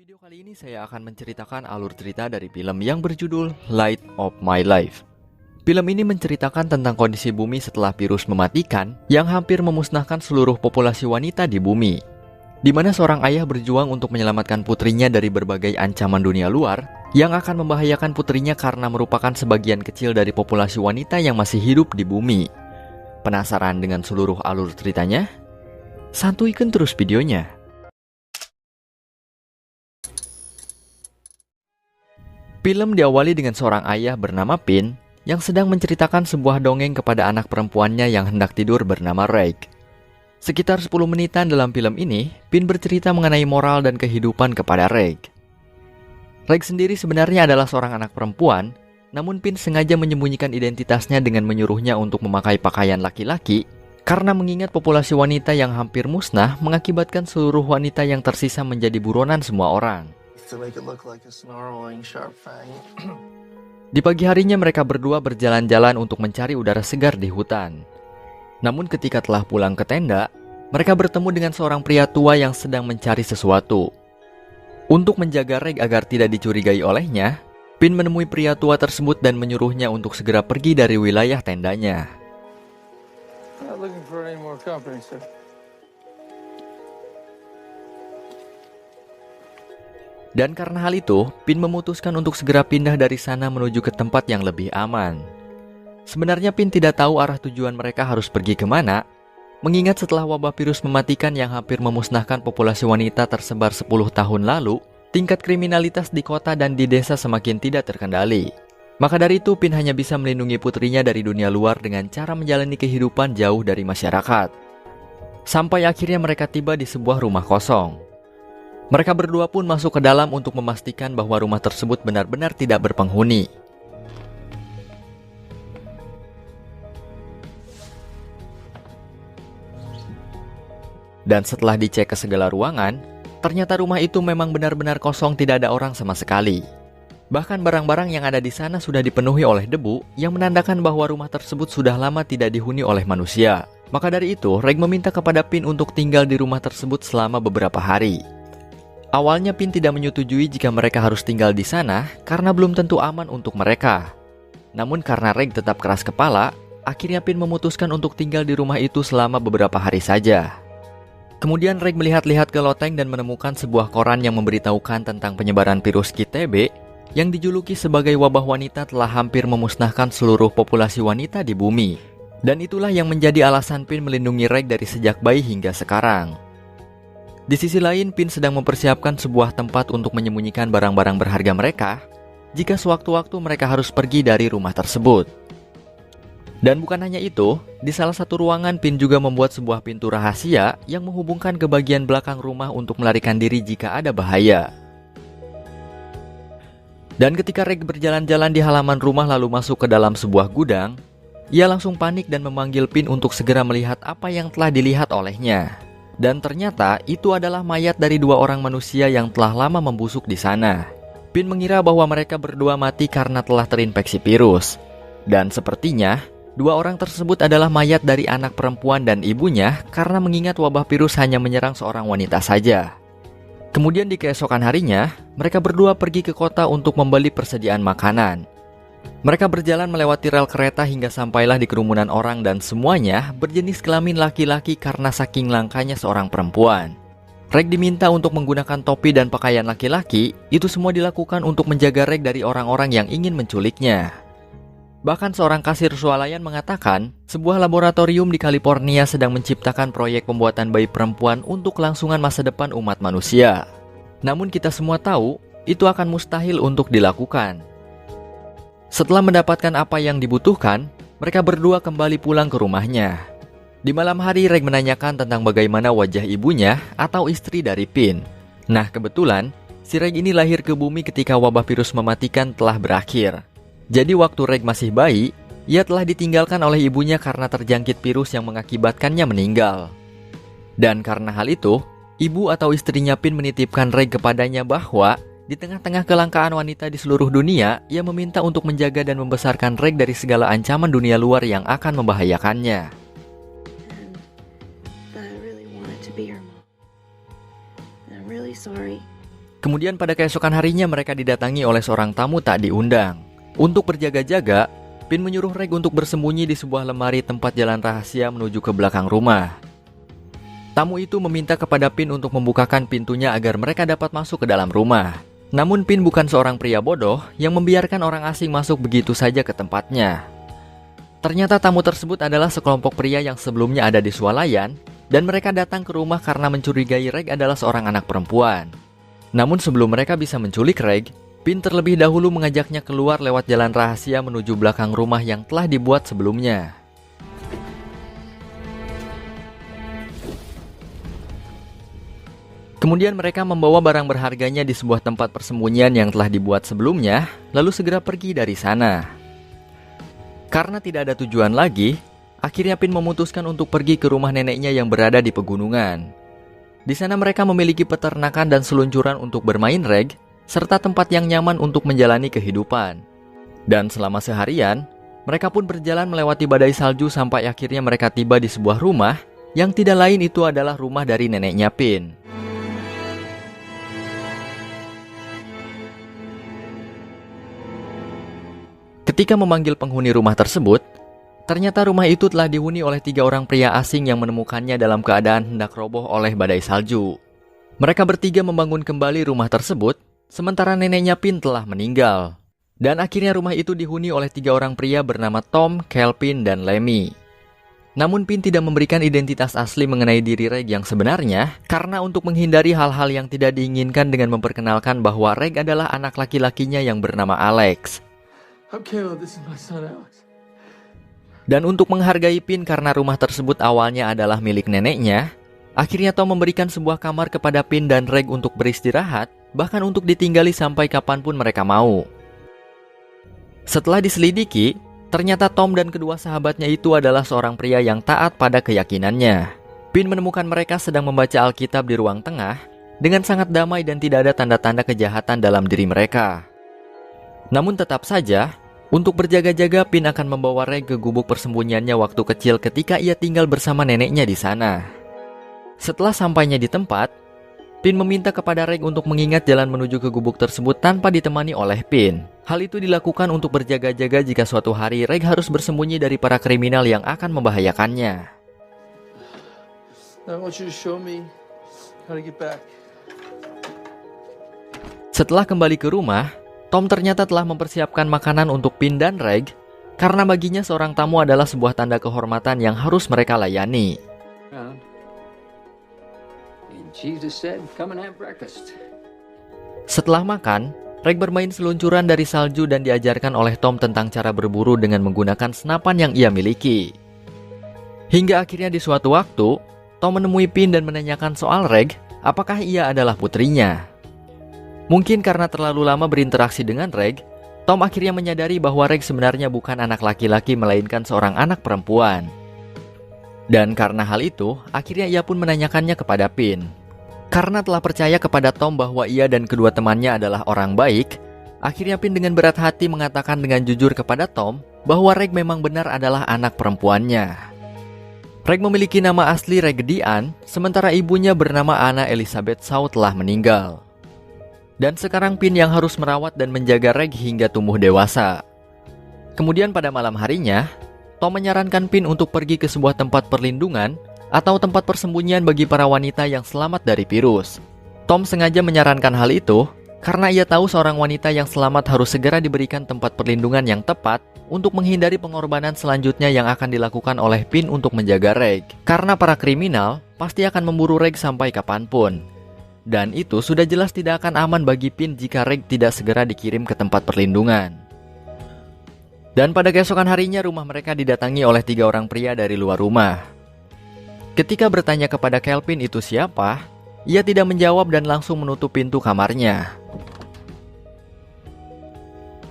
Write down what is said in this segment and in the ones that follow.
video kali ini saya akan menceritakan alur cerita dari film yang berjudul Light of My Life. Film ini menceritakan tentang kondisi bumi setelah virus mematikan yang hampir memusnahkan seluruh populasi wanita di bumi, di mana seorang ayah berjuang untuk menyelamatkan putrinya dari berbagai ancaman dunia luar yang akan membahayakan putrinya karena merupakan sebagian kecil dari populasi wanita yang masih hidup di bumi. Penasaran dengan seluruh alur ceritanya? Santuikan terus videonya. Film diawali dengan seorang ayah bernama Pin yang sedang menceritakan sebuah dongeng kepada anak perempuannya yang hendak tidur bernama Reg. Sekitar 10 menitan dalam film ini, Pin bercerita mengenai moral dan kehidupan kepada Reg. Reg sendiri sebenarnya adalah seorang anak perempuan, namun Pin sengaja menyembunyikan identitasnya dengan menyuruhnya untuk memakai pakaian laki-laki karena mengingat populasi wanita yang hampir musnah mengakibatkan seluruh wanita yang tersisa menjadi buronan semua orang. Di pagi harinya mereka berdua berjalan-jalan untuk mencari udara segar di hutan. Namun ketika telah pulang ke tenda, mereka bertemu dengan seorang pria tua yang sedang mencari sesuatu. Untuk menjaga Reg agar tidak dicurigai olehnya, Pin menemui pria tua tersebut dan menyuruhnya untuk segera pergi dari wilayah tendanya. Dan karena hal itu, Pin memutuskan untuk segera pindah dari sana menuju ke tempat yang lebih aman. Sebenarnya Pin tidak tahu arah tujuan mereka harus pergi kemana, mengingat setelah wabah virus mematikan yang hampir memusnahkan populasi wanita tersebar 10 tahun lalu, tingkat kriminalitas di kota dan di desa semakin tidak terkendali. Maka dari itu, Pin hanya bisa melindungi putrinya dari dunia luar dengan cara menjalani kehidupan jauh dari masyarakat. Sampai akhirnya mereka tiba di sebuah rumah kosong. Mereka berdua pun masuk ke dalam untuk memastikan bahwa rumah tersebut benar-benar tidak berpenghuni. Dan setelah dicek ke segala ruangan, ternyata rumah itu memang benar-benar kosong, tidak ada orang sama sekali. Bahkan barang-barang yang ada di sana sudah dipenuhi oleh debu yang menandakan bahwa rumah tersebut sudah lama tidak dihuni oleh manusia. Maka dari itu, Reg meminta kepada Pin untuk tinggal di rumah tersebut selama beberapa hari. Awalnya Pin tidak menyetujui jika mereka harus tinggal di sana karena belum tentu aman untuk mereka. Namun karena Reg tetap keras kepala, akhirnya Pin memutuskan untuk tinggal di rumah itu selama beberapa hari saja. Kemudian Reg melihat-lihat ke loteng dan menemukan sebuah koran yang memberitahukan tentang penyebaran virus TB yang dijuluki sebagai wabah wanita telah hampir memusnahkan seluruh populasi wanita di bumi. Dan itulah yang menjadi alasan Pin melindungi Reg dari sejak bayi hingga sekarang. Di sisi lain, Pin sedang mempersiapkan sebuah tempat untuk menyembunyikan barang-barang berharga mereka jika sewaktu-waktu mereka harus pergi dari rumah tersebut. Dan bukan hanya itu, di salah satu ruangan Pin juga membuat sebuah pintu rahasia yang menghubungkan ke bagian belakang rumah untuk melarikan diri jika ada bahaya. Dan ketika Reg berjalan-jalan di halaman rumah lalu masuk ke dalam sebuah gudang, ia langsung panik dan memanggil Pin untuk segera melihat apa yang telah dilihat olehnya. Dan ternyata itu adalah mayat dari 2 orang manusia yang telah lama membusuk di sana. Pin mengira bahwa mereka berdua mati karena telah terinfeksi virus. Dan sepertinya 2 orang tersebut adalah mayat dari anak perempuan dan ibunya karena mengingat wabah virus hanya menyerang seorang wanita saja. Kemudian di keesokan harinya, mereka berdua pergi ke kota untuk membeli persediaan makanan. Mereka berjalan melewati rel kereta hingga sampailah di kerumunan orang dan semuanya berjenis kelamin laki-laki karena saking langkanya seorang perempuan. Reg diminta untuk menggunakan topi dan pakaian laki-laki, itu semua dilakukan untuk menjaga Reg dari orang-orang yang ingin menculiknya. Bahkan seorang kasir swalayan mengatakan, sebuah laboratorium di California sedang menciptakan proyek pembuatan bayi perempuan untuk kelangsungan masa depan umat manusia. Namun kita semua tahu, itu akan mustahil untuk dilakukan. Setelah mendapatkan apa yang dibutuhkan, mereka berdua kembali pulang ke rumahnya. Di malam hari, Reg menanyakan tentang bagaimana wajah ibunya atau istri dari Pin. Nah, kebetulan, si Reg ini lahir ke bumi ketika wabah virus mematikan telah berakhir. Jadi waktu Reg masih bayi, ia telah ditinggalkan oleh ibunya karena terjangkit virus yang mengakibatkannya meninggal. Dan karena hal itu, ibu atau istrinya Pin menitipkan Reg kepadanya bahwa di tengah-tengah kelangkaan wanita di seluruh dunia, ia meminta untuk menjaga dan membesarkan Reg dari segala ancaman dunia luar yang akan membahayakannya. Kemudian pada keesokan harinya mereka didatangi oleh seorang tamu tak diundang. Untuk berjaga-jaga, Pin menyuruh Reg untuk bersembunyi di sebuah lemari tempat jalan rahasia menuju ke belakang rumah. Tamu itu meminta kepada Pin untuk membukakan pintunya agar mereka dapat masuk ke dalam rumah. Namun Pin bukan seorang pria bodoh yang membiarkan orang asing masuk begitu saja ke tempatnya. Ternyata tamu tersebut adalah sekelompok pria yang sebelumnya ada di swalayan, dan mereka datang ke rumah karena mencurigai Reg adalah seorang anak perempuan. Namun sebelum mereka bisa menculik Reg, Pin terlebih dahulu mengajaknya keluar lewat jalan rahasia menuju belakang rumah yang telah dibuat sebelumnya. Kemudian mereka membawa barang berharganya di sebuah tempat persembunyian yang telah dibuat sebelumnya, lalu segera pergi dari sana. Karena tidak ada tujuan lagi, akhirnya Pin memutuskan untuk pergi ke rumah neneknya yang berada di pegunungan. Di sana mereka memiliki peternakan dan seluncuran untuk bermain reg, serta tempat yang nyaman untuk menjalani kehidupan. Dan selama seharian, mereka pun berjalan melewati badai salju sampai akhirnya mereka tiba di sebuah rumah yang tidak lain itu adalah rumah dari neneknya Pin. Ketika memanggil penghuni rumah tersebut, ternyata rumah itu telah dihuni oleh 3 orang pria asing yang menemukannya dalam keadaan hendak roboh oleh badai salju. Mereka bertiga membangun kembali rumah tersebut, sementara neneknya Pin telah meninggal. Dan akhirnya rumah itu dihuni oleh 3 orang pria bernama Tom, Kelvin, dan Lemmy. Namun Pin tidak memberikan identitas asli mengenai diri Reg yang sebenarnya, karena untuk menghindari hal-hal yang tidak diinginkan dengan memperkenalkan bahwa Reg adalah anak laki-lakinya yang bernama Alex. Okay, well, this is my son Alex. Dan untuk menghargai Pin karena rumah tersebut awalnya adalah milik neneknya, akhirnya Tom memberikan sebuah kamar kepada Pin dan Reg untuk beristirahat, bahkan untuk ditinggali sampai kapanpun mereka mau. Setelah diselidiki, ternyata Tom dan kedua sahabatnya itu adalah seorang pria yang taat pada keyakinannya. Pin menemukan mereka sedang membaca Alkitab di ruang tengah, dengan sangat damai dan tidak ada tanda-tanda kejahatan dalam diri mereka. Namun tetap saja, untuk berjaga-jaga Pin akan membawa Reg ke gubuk persembunyiannya waktu kecil ketika ia tinggal bersama neneknya di sana. Setelah sampainya di tempat, Pin meminta kepada Reg untuk mengingat jalan menuju ke gubuk tersebut tanpa ditemani oleh Pin. Hal itu dilakukan untuk berjaga-jaga jika suatu hari Reg harus bersembunyi dari para kriminal yang akan membahayakannya. I want you to show me how to get back. Setelah kembali ke rumah, Tom ternyata telah mempersiapkan makanan untuk Pin dan Reg, karena baginya seorang tamu adalah sebuah tanda kehormatan yang harus mereka layani. Setelah makan, Reg bermain seluncuran dari salju dan diajarkan oleh Tom tentang cara berburu dengan menggunakan senapan yang ia miliki. Hingga akhirnya di suatu waktu, Tom menemui Pin dan menanyakan soal Reg, apakah ia adalah putrinya. Mungkin karena terlalu lama berinteraksi dengan Reg, Tom akhirnya menyadari bahwa Reg sebenarnya bukan anak laki-laki melainkan seorang anak perempuan. Dan karena hal itu, akhirnya ia pun menanyakannya kepada Pin. Karena telah percaya kepada Tom bahwa ia dan kedua temannya adalah orang baik, akhirnya Pin dengan berat hati mengatakan dengan jujur kepada Tom bahwa Reg memang benar adalah anak perempuannya. Reg memiliki nama asli Reg Dian, sementara ibunya bernama Anna Elizabeth Shaw telah meninggal. Dan sekarang Pin yang harus merawat dan menjaga Reg hingga tumbuh dewasa. Kemudian pada malam harinya, Tom menyarankan Pin untuk pergi ke sebuah tempat perlindungan atau tempat persembunyian bagi para wanita yang selamat dari virus. Tom sengaja menyarankan hal itu karena ia tahu seorang wanita yang selamat harus segera diberikan tempat perlindungan yang tepat untuk menghindari pengorbanan selanjutnya yang akan dilakukan oleh Pin untuk menjaga Reg. Karena para kriminal pasti akan memburu Reg sampai kapanpun. Dan itu sudah jelas tidak akan aman bagi Pin jika Reg tidak segera dikirim ke tempat perlindungan. Dan pada keesokan harinya rumah mereka didatangi oleh 3 orang pria dari luar rumah. Ketika bertanya kepada Kelvin itu siapa, ia tidak menjawab dan langsung menutup pintu kamarnya.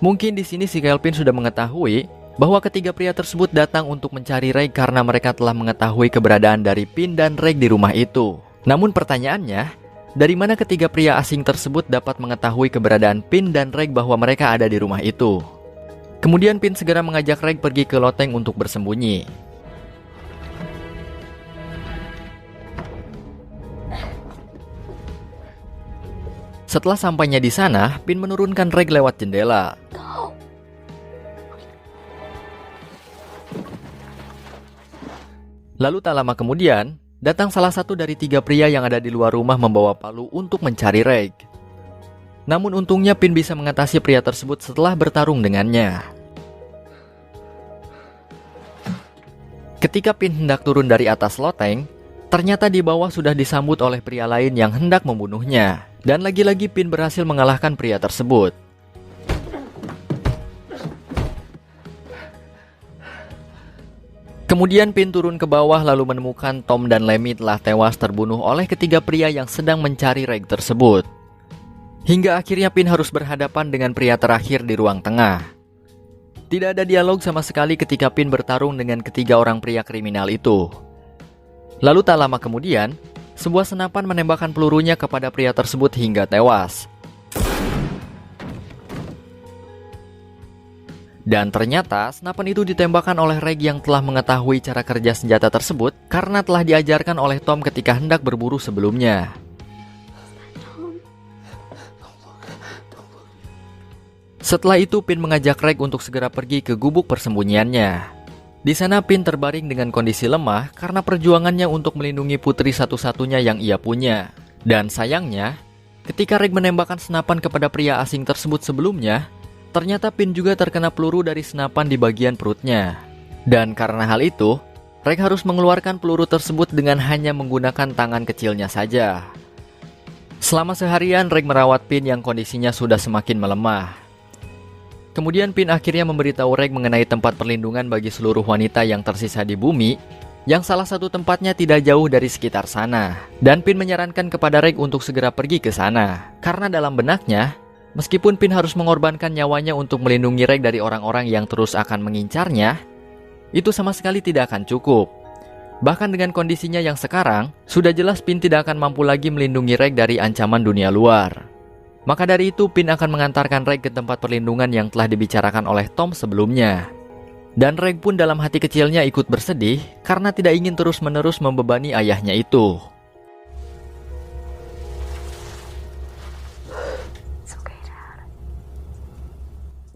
Mungkin di sini si Kelvin sudah mengetahui bahwa ketiga pria tersebut datang untuk mencari Reg karena mereka telah mengetahui keberadaan dari Pin dan Reg di rumah itu. Namun pertanyaannya, dari mana ketiga pria asing tersebut dapat mengetahui keberadaan Pin dan Reg bahwa mereka ada di rumah itu? Kemudian Pin segera mengajak Reg pergi ke loteng untuk bersembunyi. Setelah sampainya di sana, Pin menurunkan Reg lewat jendela. Lalu tak lama kemudian, datang salah satu dari 3 pria yang ada di luar rumah membawa palu untuk mencari Reg. Namun untungnya Pin bisa mengatasi pria tersebut setelah bertarung dengannya. Ketika Pin hendak turun dari atas loteng, ternyata di bawah sudah disambut oleh pria lain yang hendak membunuhnya. Dan lagi-lagi Pin berhasil mengalahkan pria tersebut. Kemudian Pin turun ke bawah lalu menemukan Tom dan Lemmy telah tewas terbunuh oleh ketiga pria yang sedang mencari Reg tersebut. Hingga akhirnya Pin harus berhadapan dengan pria terakhir di ruang tengah. Tidak ada dialog sama sekali ketika Pin bertarung dengan ketiga orang pria kriminal itu. Lalu tak lama kemudian, sebuah senapan menembakkan pelurunya kepada pria tersebut hingga tewas. Dan ternyata senapan itu ditembakkan oleh Reg yang telah mengetahui cara kerja senjata tersebut karena telah diajarkan oleh Tom ketika hendak berburu sebelumnya. Setelah itu Pin mengajak Reg untuk segera pergi ke gubuk persembunyiannya. Di sana Pin terbaring dengan kondisi lemah karena perjuangannya untuk melindungi putri satu-satunya yang ia punya. Dan sayangnya, ketika Reg menembakkan senapan kepada pria asing tersebut sebelumnya, ternyata Pin juga terkena peluru dari senapan di bagian perutnya. Dan karena hal itu, Reg harus mengeluarkan peluru tersebut dengan hanya menggunakan tangan kecilnya saja. Selama seharian Reg merawat Pin yang kondisinya sudah semakin melemah. Kemudian Pin akhirnya memberitahu Reg mengenai tempat perlindungan bagi seluruh wanita yang tersisa di bumi, yang salah satu tempatnya tidak jauh dari sekitar sana. Dan Pin menyarankan kepada Reg untuk segera pergi ke sana, karena dalam benaknya, meskipun Pin harus mengorbankan nyawanya untuk melindungi Reg dari orang-orang yang terus akan mengincarnya, itu sama sekali tidak akan cukup. Bahkan dengan kondisinya yang sekarang, sudah jelas Pin tidak akan mampu lagi melindungi Reg dari ancaman dunia luar. Maka dari itu Pin akan mengantarkan Reg ke tempat perlindungan yang telah dibicarakan oleh Tom sebelumnya. Dan Reg pun dalam hati kecilnya ikut bersedih karena tidak ingin terus-menerus membebani ayahnya itu.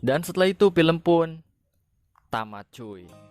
Dan setelah itu film pun tamat cuy.